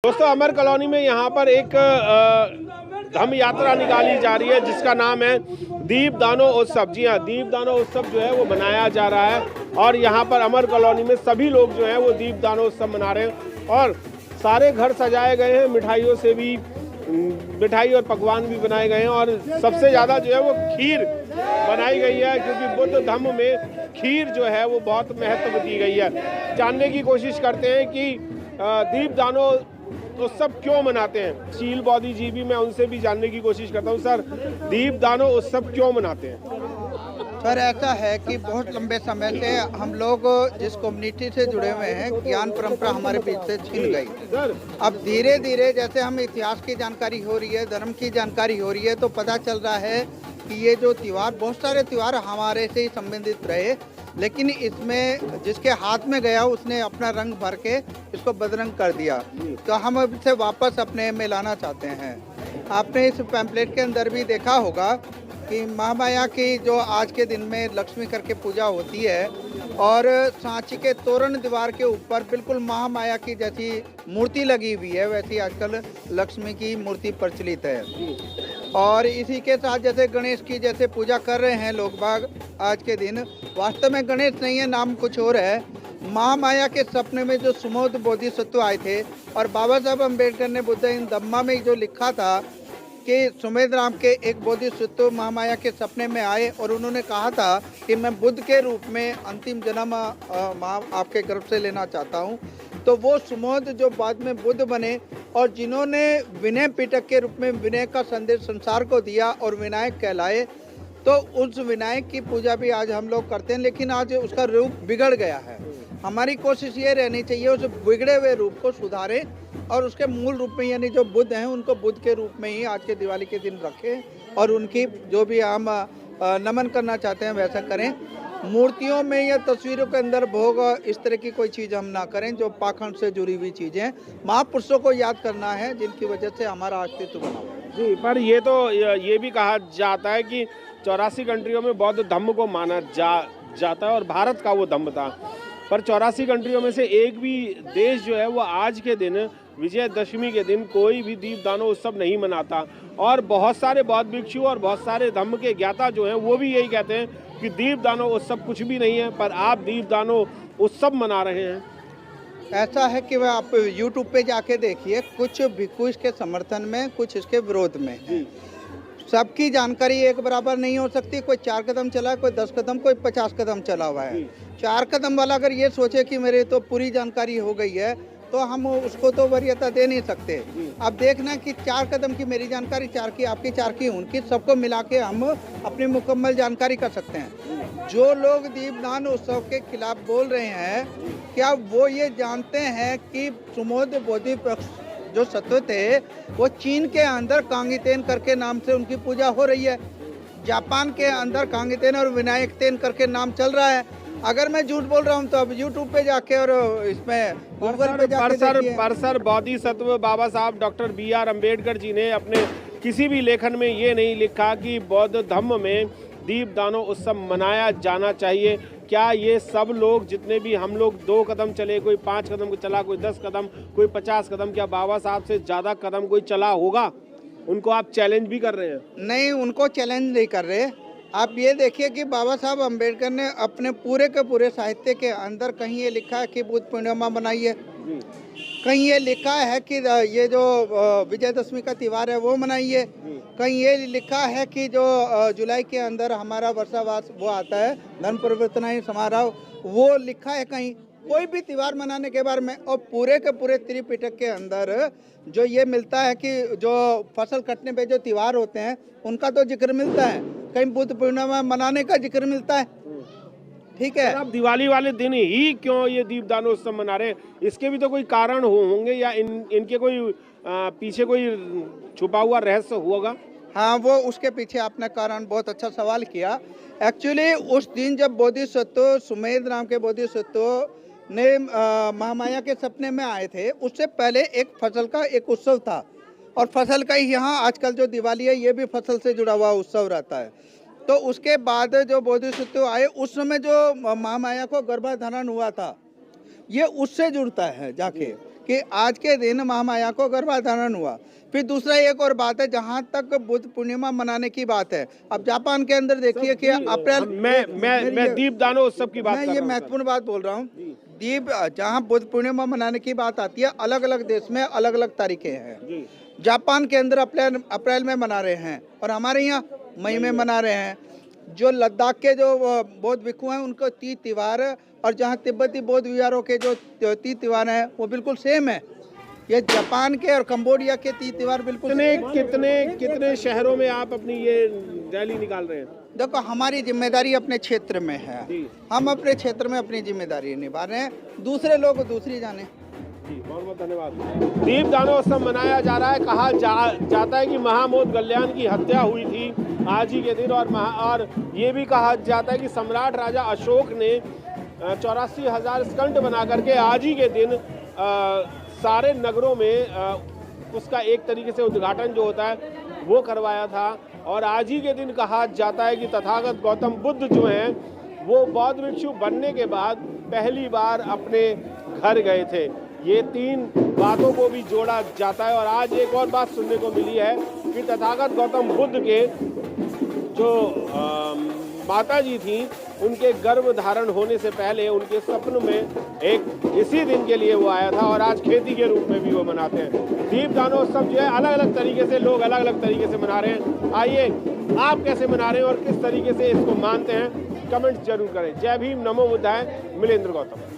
दोस्तों अमर कॉलोनी में यहाँ पर एक धम्म यात्रा निकाली जा रही है जिसका नाम है दीपदानो उत्सव। जी हाँ, दीपदानो उत्सव जो है वो मनाया जा रहा है और यहाँ पर अमर कॉलोनी में सभी लोग जो हैं वो दीपदानो उत्सव मना रहे हैं और सारे घर सजाए गए हैं, मिठाइयों से भी मिठाई और पकवान भी बनाए गए हैं और सबसे ज़्यादा जो है वो खीर बनाई गई है क्योंकि बुद्ध धम्म में खीर जो है वो बहुत महत्व दी गई है। जानने की कोशिश करते हैं कि दीपदानो उत्सव क्यों मनाते हैं। शील बौद्धी जी भी, मैं उनसे भी जानने की कोशिश करता हूँ। सर, दीपदानो उत्सव क्यों मनाते हैं? सर, ऐसा है कि बहुत लंबे समय से हम लोग जिस कम्युनिटी से जुड़े हुए हैं, ज्ञान परंपरा हमारे बीच से छिन गई। अब धीरे धीरे जैसे हम इतिहास की जानकारी हो रही है, धर्म की जानकारी हो रही है, तो पता चल रहा है कि ये जो त्यौहार, बहुत सारे त्यौहार हमारे से ही संबंधित रहे, लेकिन इसमें जिसके हाथ में गया उसने अपना रंग भर के इसको बदरंग कर दिया। तो हम अब इसे वापस अपने में लाना चाहते हैं। आपने इस पैम्पलेट के अंदर भी देखा होगा कि महामाया की जो आज के दिन में लक्ष्मी करके पूजा होती है और सांची के तोरण दीवार के ऊपर बिल्कुल महामाया की जैसी मूर्ति लगी हुई है, वैसी आजकल लक्ष्मी की मूर्ति प्रचलित है। और इसी के साथ जैसे गणेश की जैसे पूजा कर रहे हैं लोग बाग आज के दिन, वास्तव में गणेश नहीं है, नाम कुछ और है। महामाया के सपने में जो सुमोध बोधिसत्व आए थे और बाबा साहब अम्बेडकर ने बुद्ध इन धम्मा में जो लिखा था कि सुमेध राम के एक बोधिसत्व महामाया के सपने में आए और उन्होंने कहा था कि मैं बुद्ध के रूप में अंतिम जन्म आपके गर्भ से लेना चाहता हूं। तो वो सुमोध जो बाद में बुद्ध बने और जिन्होंने विनय पिटक के रूप में विनय का संदेश संसार को दिया और विनायक कहलाए, तो उस विनायक की पूजा भी आज हम लोग करते हैं, लेकिन आज उसका रूप बिगड़ गया है। हमारी कोशिश ये रहनी चाहिए उस बिगड़े हुए रूप को सुधारें और उसके मूल रूप में यानी जो बुद्ध हैं उनको बुद्ध के रूप में ही आज के दिवाली के दिन रखें और उनकी जो भी हम नमन करना चाहते हैं वैसा करें। मूर्तियों में या तस्वीरों के अंदर भोग इस तरह की कोई चीज़ हम ना करें जो पाखंड से जुड़ी हुई चीज़ें। महापुरुषों को याद करना है जिनकी वजह से हमारा अस्तित्व बना हुआ है। जी, पर ये भी कहा जाता है कि 84 कंट्रियों में बौद्ध धम्म को माना जाता है और भारत का वो धम्म था, पर 84 कंट्रियों में से एक भी देश जो है वो आज के दिन विजयदशमी के दिन कोई भी दीपदानो उत्सव नहीं मनाता। और बहुत सारे बौद्ध भिक्षु और बहुत सारे धम्म के ज्ञाता जो हैं वो भी यही कहते हैं कि दीपदानो उत्सव कुछ भी नहीं है, पर आप दीपदानो उत्सव मना रहे हैं। ऐसा है कि वह आप YouTube पे जाके देखिए, कुछ भिक्षु इसके समर्थन में, कुछ इसके विरोध में है। सबकी जानकारी एक बराबर नहीं हो सकती। कोई 4 कदम चला है, कोई 10 कदम, कोई 50 कदम चला हुआ है। 4 कदम वाला अगर ये सोचे कि मेरे तो पूरी जानकारी हो गई है, तो हम उसको तो वरीयता दे नहीं सकते। अब देखना कि 4 कदम की मेरी जानकारी, 4 की आपकी, 4 की उनकी, सबको मिला के हम अपनी मुकम्मल जानकारी कर सकते हैं। जो लोग दीपदान उत्सव के खिलाफ बोल रहे हैं, क्या वो ये जानते हैं कि सुमोध बोधि जो सत्व थे वो चीन के अंदर कांगीतेन करके नाम से उनकी पूजा हो रही है, जापान के अंदर कांगीतेन और विनायक तेन करके नाम चल रहा है। अगर मैं झूठ बोल रहा हूँ तो अब YouTube पे जाके और इसमें गूगल पे जाके देखिए। परसर बोधिसत्व बाबा साहब डॉक्टर BR अम्बेडकर जी ने अपने किसी भी लेखन में ये नहीं लिखा कि बौद्ध धम्म में दीपदानो उत्सव मनाया जाना चाहिए। क्या ये सब लोग जितने भी हम लोग 2 कदम चले, कोई 5 कदम चला, कोई 10 कदम, कोई 50 कदम, क्या बाबा साहब से ज़्यादा कदम कोई चला होगा? उनको आप चैलेंज भी कर रहे हैं? नहीं, उनको चैलेंज नहीं कर रहे। आप ये देखिए कि बाबा साहब अम्बेडकर ने अपने पूरे के पूरे साहित्य के अंदर कहीं ये लिखा है कि बुद्ध पूर्णिमा मनाई है, कहीं ये लिखा है कि ये जो विजयदशमी का त्यौहार है वो मनाइए, कहीं ये लिखा है कि जो जुलाई के अंदर हमारा वर्षावास वो आता है, धन परिवर्तन समारोह, वो लिखा है कहीं। कोई भी त्यौहार मनाने के बारे में, और पूरे के पूरे त्रिपिटक के अंदर जो ये मिलता है कि जो फसल कटने पे जो त्यौहार होते हैं उनका तो जिक्र मिलता है, कहीं बुद्ध पूर्णिमा मनाने का जिक्र मिलता है। ठीक है, आप दिवाली वाले दिन ही क्यों ये दीपदानो उत्सव मना रहे हैं? इसके भी तो कोई कारण होंगे या इनके कोई पीछे कोई छुपा हुआ रहस्य होगा? हाँ, वो उसके पीछे आपने कारण बहुत अच्छा सवाल किया। एक्चुअली उस दिन जब बोधिसत्व सुमेध राम के बोधिसत्व ने महामाया के सपने में आए थे, उससे पहले एक फसल का एक उत्सव था और फसल का ही यहाँ आजकल जो दिवाली है ये भी फसल से जुड़ा हुआ उत्सव रहता है। तो उसके बाद जो बोधिसत्व आए उस समय जो महामाया को गर्भधारण हुआ था, ये उससे जुड़ता है जाके कि आज के दिन महामाया को गर्भाधारण हुआ। फिर दूसरा एक और बात है, जहाँ तक बुद्ध पूर्णिमा मनाने की बात है, अब जापान के अंदर देखिए कि अप्रैल मैं दीपदानो उत्सव की बात मैं कर ये रहा हूं, महत्वपूर्ण बात बोल रहा हूँ। दीप जहाँ बुद्ध पूर्णिमा मनाने की बात आती है, अलग अलग देश में अलग अलग तारीखें हैं। जापान के अंदर अप्रैल में मना रहे हैं और हमारे यहाँ मई में मना रहे हैं। जो लद्दाख के जो बौद्ध भिक्षु हैं उनको तीज त्योहार, और जहाँ तिब्बती बौद्ध विहारों के जो तीज त्योहार हैं वो बिल्कुल सेम है। ये जापान के और कंबोडिया के तीज त्योहार बिल्कुल कितने शहरों में आप अपनी ये रैली निकाल रहे हैं? देखो, हमारी जिम्मेदारी अपने क्षेत्र में है, हम अपने क्षेत्र में अपनी जिम्मेदारी निभा रहे हैं, दूसरे लोग दूसरी जाने। बहुत बहुत धन्यवाद। दीपदानोत्सव मनाया जा रहा है। कहा जाता है कि महामोद गल्याण की हत्या हुई थी आज ही के दिन, और ये भी कहा जाता है कि सम्राट राजा अशोक ने 84,000 स्कंट बना करके आज ही के दिन सारे नगरों में उसका एक तरीके से उद्घाटन जो होता है वो करवाया था। और आज ही के दिन कहा जाता है कि तथागत गौतम बुद्ध जो हैं वो बौद्ध भिक्षु बनने के बाद पहली बार अपने घर गए थे। ये तीन बातों को भी जोड़ा जाता है। और आज एक और बात सुनने को मिली है कि तथागत गौतम बुद्ध के जो माता जी थी, उनके गर्भ धारण होने से पहले उनके सपन में एक इसी दिन के लिए वो आया था, और आज खेती के रूप में भी वो मनाते हैं। दीपदानोत्सव जो है अलग अलग तरीके से लोग अलग अलग तरीके से मना रहे हैं। आइए, आप कैसे मना रहे हैं और किस तरीके से इसको मानते हैं, कमेंट्स जरूर करें। जय भीम, नमो बुद्धाय। मिलेंद्र गौतम।